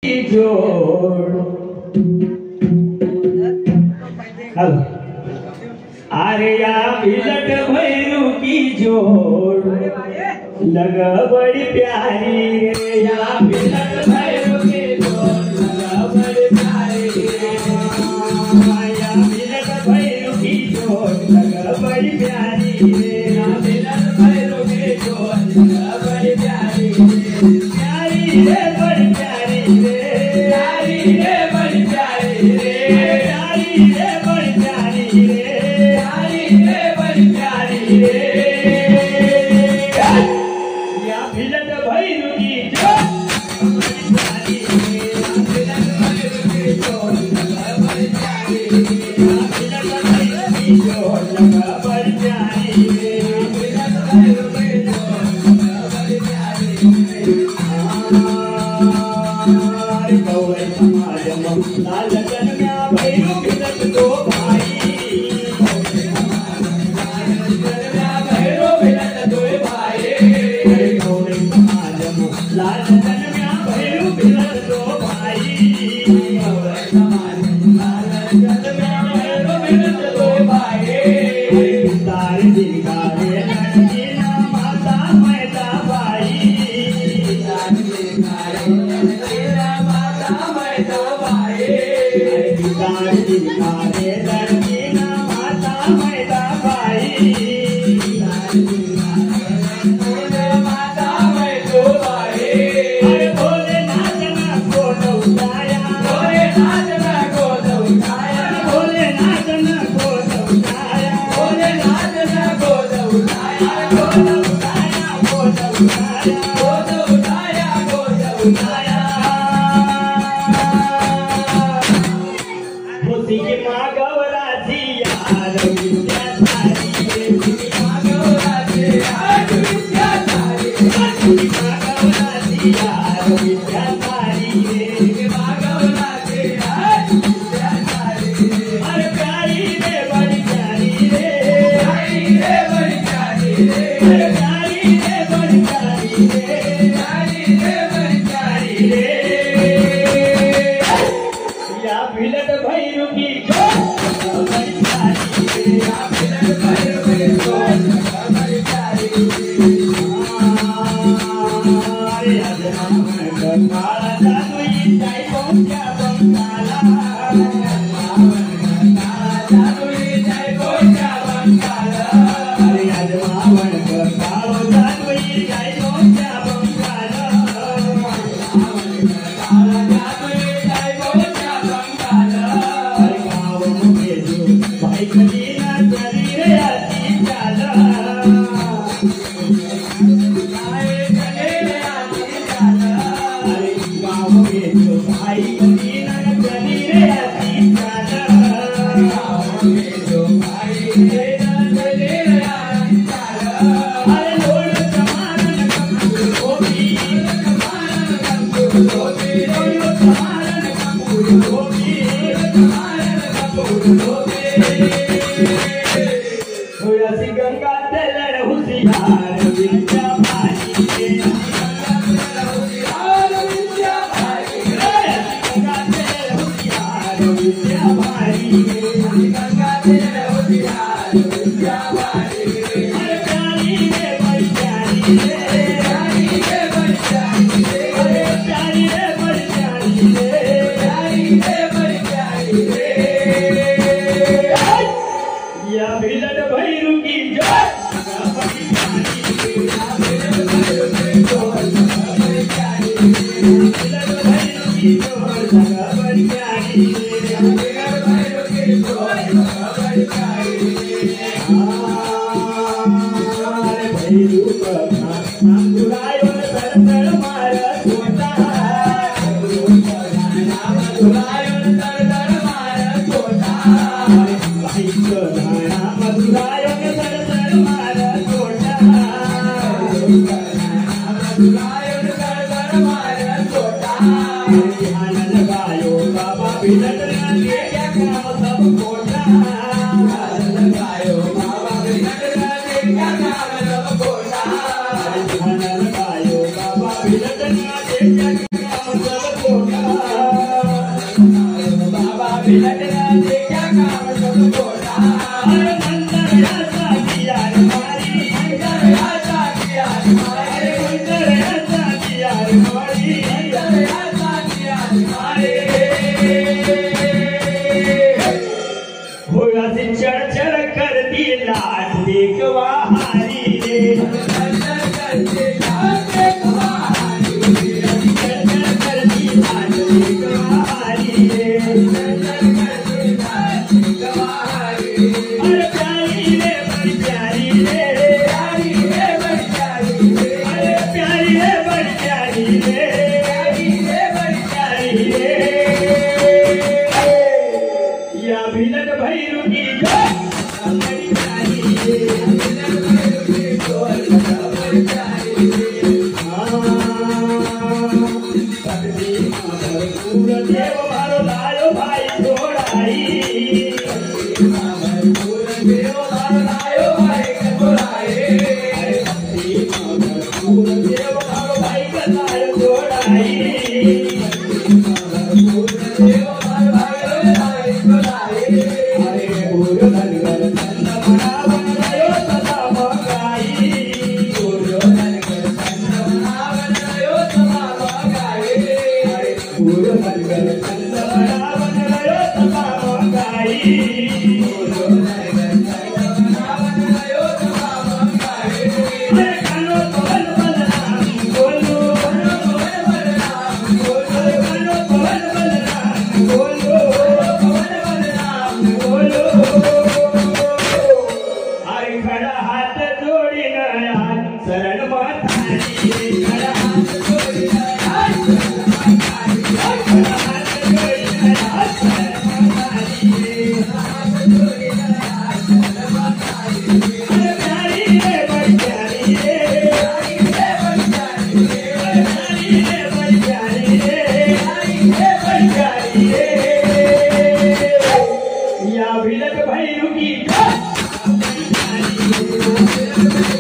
अरे या बिलट भैरू की जोड़ लग बड़ी प्यारी रे, या बिलट भैरू की जोड़ लग बड़ी प्यारी रे, या बिलट भैरू की जोड़ लग बड़ी प्यारी रे, या बिलट भैरू की जोड़ लग बड़ी प्यारी रे, प्यारी रे बड़ी प्यारी रे, प्यारी रे बड़ी प्यारी रे, प्यारी रे बड़ी प्यारी रे, प्यारी रे बड़ी प्यारी रे, या बिलट भैरू की जोड़ बड़ी प्यारी रे, या बिलट भैरू की जोड़ लग बड़ी प्यारी रे, या बिलट भैरू की जोड़ लग बड़ी प्यारी रे, या बिलट भैरू की जोड़ लग बड़ी प्यारी रे। गौरे समाज लाल जन्म्या भैरू बिलट दो भाई, गौरे समाज जन्म्या भैरू बिलट दो भाई, गौरे समाज लाल जन्म्या भैरू बिलट दो भाई, गौरे समाज लाल जन्म्या भैरू बिलट दो भाई, तार दिलकारे लड़की ना माता मैदा बाई, तार दिलकारे लड़की ना माता मैदा बाई, तार दिलकारे लड़की ना माता मैदा बाई, तार दिलकारे माता मैदा बाई। अरे भोलेनाथ ना गोद उठाया, भोलेनाथ ना गोद उठाया, भोलेनाथ ना गोद उठाया, भोलेनाथ ना गोद उठाया, गोद उठाया, गोद उठाया, गोद उठाया, गोद उठाया। खुशी की माँ गौरासी यार विद्या सारी रे, खुशी की माँ गौरासी यार विद्या सारी रे, खुशी की माँ गौरासी यार विद्या सारी रे, खुशी की माँ गौरासी यार विद्या सारी रे। अरे प्यारी रे बड़ी प्यारी रे, प्यारी रे बड़ी प्यारी रे, अरे प्यारी रे बड़ी प्यारी रे, प्यारी रे बड़ी प्यारी रे, या बिलट भैरू की जोड़ बड़ी प्यारी रे, या बिलट भैरू की जोड़ बड़ी प्यारी रे। अरे अजनम काला जादू जाई पहुंचा बंगाला, जादू जाई पहुंचा बंगाला, अरे अजमावन काला जादू जाई पहुंचा बंगाला, काला जादू जाई पहुंचा बंगाला, अरे गाँव में जो भाई कली ना चली रे आती चाला, गाए चले रे आती चाला, अरे गाँव में जो भाई कली ना चली रे आती चाला, गाँव में जो भाई कली ना चली रे आती चाला, अरे लोड समारन कंकुर होगी, समारन कंकुर होगी, लोड समारन कंकुर होगी, समारन कंकुर होगी। हुसी गंगा तेलड़ हुसियार विद्या भारी रे, गंगा तेलड़ हुसियार विद्या भारी रे, गंगा तेलड़ हुसियार विद्या भारी रे, गंगा तेलड़ हुसियार विद्या भारी रे। अरे प्यारी रे बड़ी प्यारी रे, प्यारी रे बड़ी प्यारी रे, अरे प्यारी रे बड़ी प्यारी रे, प्यारी रे बड़ी प्यारी रे, या बिलट भैरू की जोड़ बड़ी प्यारी रे, या बिलट भैरू की जोड़ बड़ी प्यारी रे, बिलट भैरू की जोड़ बड़ी प्यारी रे, या बिलट भैरू की जोड़ बड़ी प्यारी रे। अरे भैरू का नाम बुलायो सर सर मारा छोटा, भैरू का नाम बुलायो सर सर मारा छोटा, भाई को नाम बुलायो सर सर मारा छोटा, भाई को नाम बुलायो सर सर मारा छोटा, बाबा बिलट राजे क्या काम सब बोला अरे मंदिर ऐसा किया हमारी मंदिर ऐसा किया हमारे मंदिर ऐसा किया हमारी मंदिर ऐसा किया हमारे होगा से चढ़ चढ़ कर दी लाट देखवा हारी रे चढ़ कर दी लाट देखवा हारी रे चढ़ कर दी लाट देखवा हारी रे चढ़ कर दी लाट देखवा हारी अरे प्यारी रे बड़ी प्यारी रे प्यारी रे बड़ी प्यारी रे अरे प्यारी रे बड़ी प्यारी रे प्यारी रे बड़ी प्यारी रे या बिलट भैरू की जय बड़ी प्यारी रे बिलट भैरू की जय बड़ी प्यारी रे पत्नी माधव पूरा देव मारो लायो भाई छोड़ाई पूरा देव मारो लायो भाई छोड़ाई पत्नी माधव पूरा देव मारो भाई लायो छोड़ाई पूरा देव मारो भाई छोड़ाई अरे पूरा नगर चंद बना बन गयो सदा मगाई पूरा नगर चंद बना बन गयो सदा मगाई अरे पूरा नगर चंद बना बन गयो सदा मगाई पूरा नगर चंद बना बन गयो सदा मगाई अरे कानो पवन बलराम बोलो कानो पवन बलराम बोलो कानो पवन बलराम बोलो पवन बलराम बोलो अरे खड़ा हाथ जोड़ी नया शरण मातारी खड़ा हाथ जोड़ी नया शरण मातारी खड़ा हाथ जोड़ी नया शरण मातारी हाथ जोड़ी नया शरण मातारी अरे प्यारी रे बड़ी प्यारी रे प्यारी रे बड़ी प्यारी रे प्यारी रे बड़ी प्यारी रे प्यारी रे बड़ी प्यारी रे या बिलट भैरू की जय बड़ी प्यारी रे